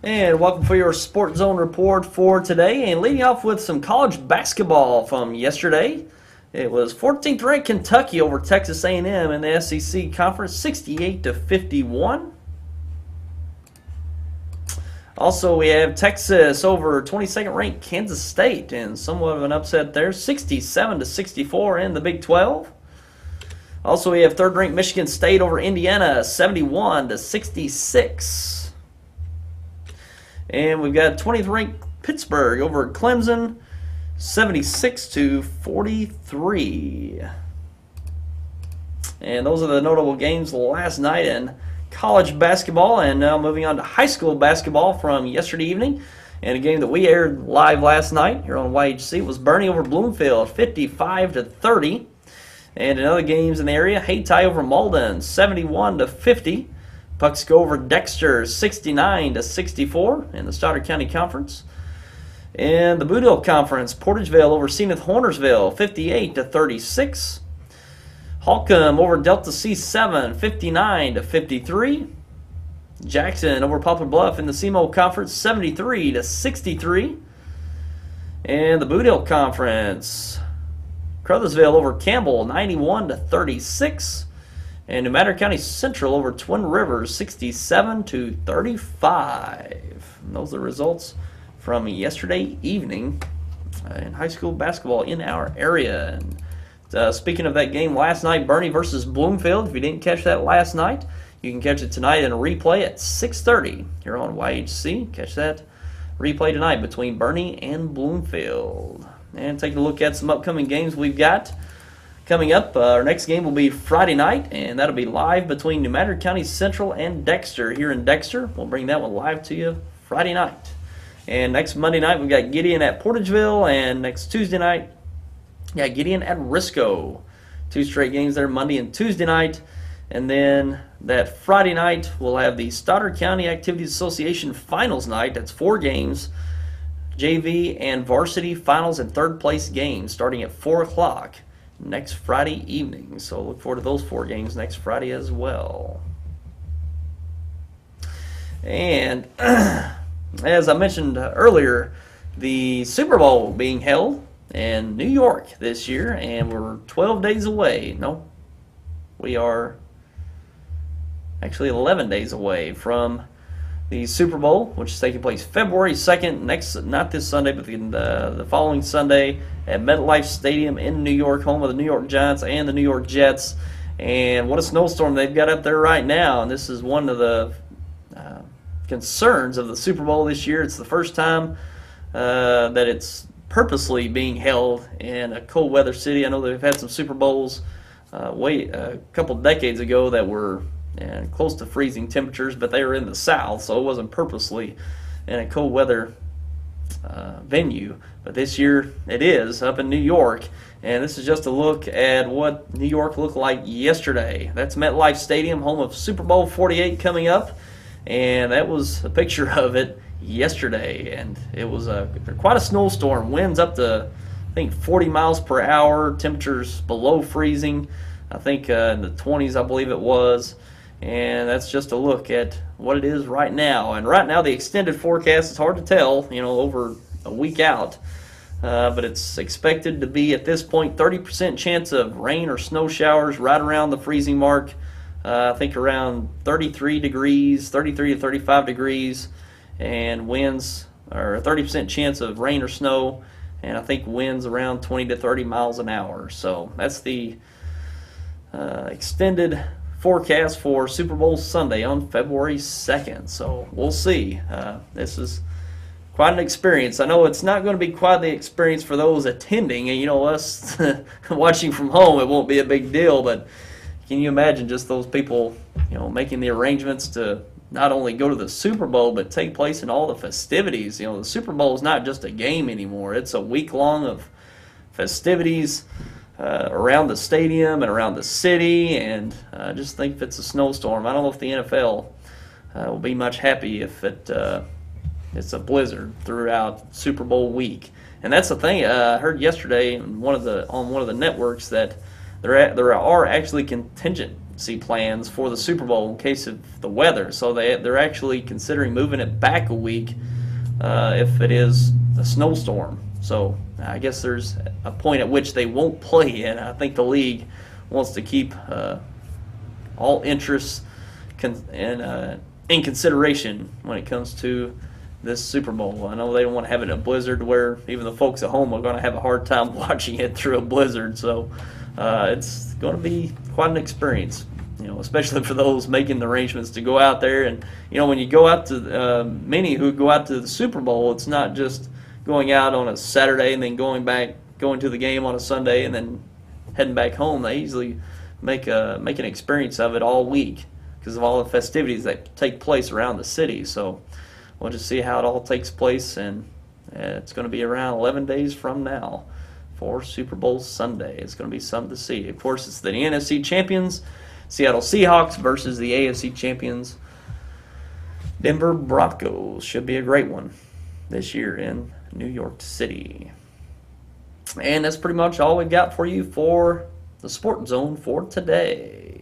And welcome for your SportsZone Report for today. And leading off with some college basketball from yesterday. It was 14th ranked Kentucky over Texas A&M in the SEC Conference, 68-51. Also, we have Texas over 22nd ranked Kansas State, and somewhat of an upset there, 67-64 in the Big 12. Also, we have 3rd ranked Michigan State over Indiana, 71-66. And we've got 20th ranked Pittsburgh over Clemson, 76-43. And those are the notable games last night in college basketball. And now moving on to high school basketball from yesterday evening. And a game that we aired live last night here on YHC was Bernie over Bloomfield, 55-30. And in other games in the area, Hayti over Malden, 71-50. Pucks go over Dexter, 69-64 in the Stoddard County Conference. In the Boudreaux Conference, Portageville over Zenith Hornersville, 58-36. Holcomb over Delta C7, 59-53. Jackson over Poplar Bluff in the SEMO Conference, 73-63. And the Boudreaux Conference, Crothersville over Campbell, 91-36. And New Madrid County Central over Twin Rivers, 67-35. And those are the results from yesterday evening in high school basketball in our area. And speaking of that game last night, Bernie versus Bloomfield, if you didn't catch that last night, you can catch it tonight in a replay at 6:30 here on YHC. Catch that replay tonight between Bernie and Bloomfield. And taking a look at some upcoming games we've got coming up. Our next game will be Friday night, and that'll be live between New Madrid County Central and Dexter here in Dexter. We'll bring that one live to you Friday night. And next Monday night, we've got Gideon at Portageville, and next Tuesday night, Gideon at Risco. 2 straight games there, Monday and Tuesday night. And then that Friday night, we'll have the Stoddard County Activities Association Finals night. That's 4 games, JV and varsity finals and 3rd place games starting at 4 o'clock. Next Friday evening. So look forward to those 4 games next Friday as well. And as I mentioned earlier, the Super Bowl being held in New York this year, and we're 12 days away. No, we are actually 11 days away from the Super Bowl, which is taking place February 2nd, not this Sunday, but the following Sunday at MetLife Stadium in New York, home of the New York Giants and the New York Jets. And what a snowstorm they've got up there right now. And this is one of the concerns of the Super Bowl this year. It's the first time that it's purposely being held in a cold weather city. I know they've had some Super Bowls a couple decades ago that were and close to freezing temperatures, but they were in the south, so it wasn't purposely in a cold weather venue. But this year it is up in New York, and this is just a look at what New York looked like yesterday. That's MetLife Stadium, home of Super Bowl 48 coming up, and that was a picture of it yesterday. And it was quite a snowstorm, winds up to I think 40 miles per hour, temperatures below freezing, I think in the 20s I believe it was. And that's just a look at what it is right now. And right now the extended forecast is hard to tell, over a week out. But it's expected to be at this point 30% chance of rain or snow showers right around the freezing mark. I think around 33 degrees, 33 to 35 degrees. And winds are a 30% chance of rain or snow. And I think winds around 20 to 30 miles an hour. So that's the extended forecast for Super Bowl Sunday on February 2nd. So we'll see. This is quite an experience. I know it's not going to be quite the experience for those attending. And us watching from home, it won't be a big deal. But can you imagine just those people, making the arrangements to not only go to the Super Bowl, but take place in all the festivities? The Super Bowl is not just a game anymore. It's a week long of festivities around the stadium and around the city, and just think if it's a snowstorm, I don't know if the NFL will be much happy if it's a blizzard throughout Super Bowl week. And that's the thing. I heard yesterday on one of the networks that there are actually contingent emergency plans for the Super Bowl in case of the weather. So they're actually considering moving it back a week if it is a snowstorm. So I guess there's a point at which they won't play, and I think the league wants to keep all interests in consideration when it comes to this Super Bowl. I know they don't want to have it in a blizzard where even the folks at home are going to have a hard time watching it through a blizzard. So it's going to be quite an experience, especially for those making the arrangements to go out there. And when you go out to many who go out to the Super Bowl, it's not just going out on a Saturday and then going to the game on a Sunday and then heading back home. They usually make an experience of it all week because of all the festivities that take place around the city. So we'll just see how it all takes place, and it's going to be around 11 days from now for Super Bowl Sunday. It's going to be something to see. Of course, it's the NFC champions, Seattle Seahawks, versus the AFC champions, Denver Broncos. Should be a great one this year in New York City. And that's pretty much all we got for you for the Sports Zone for today.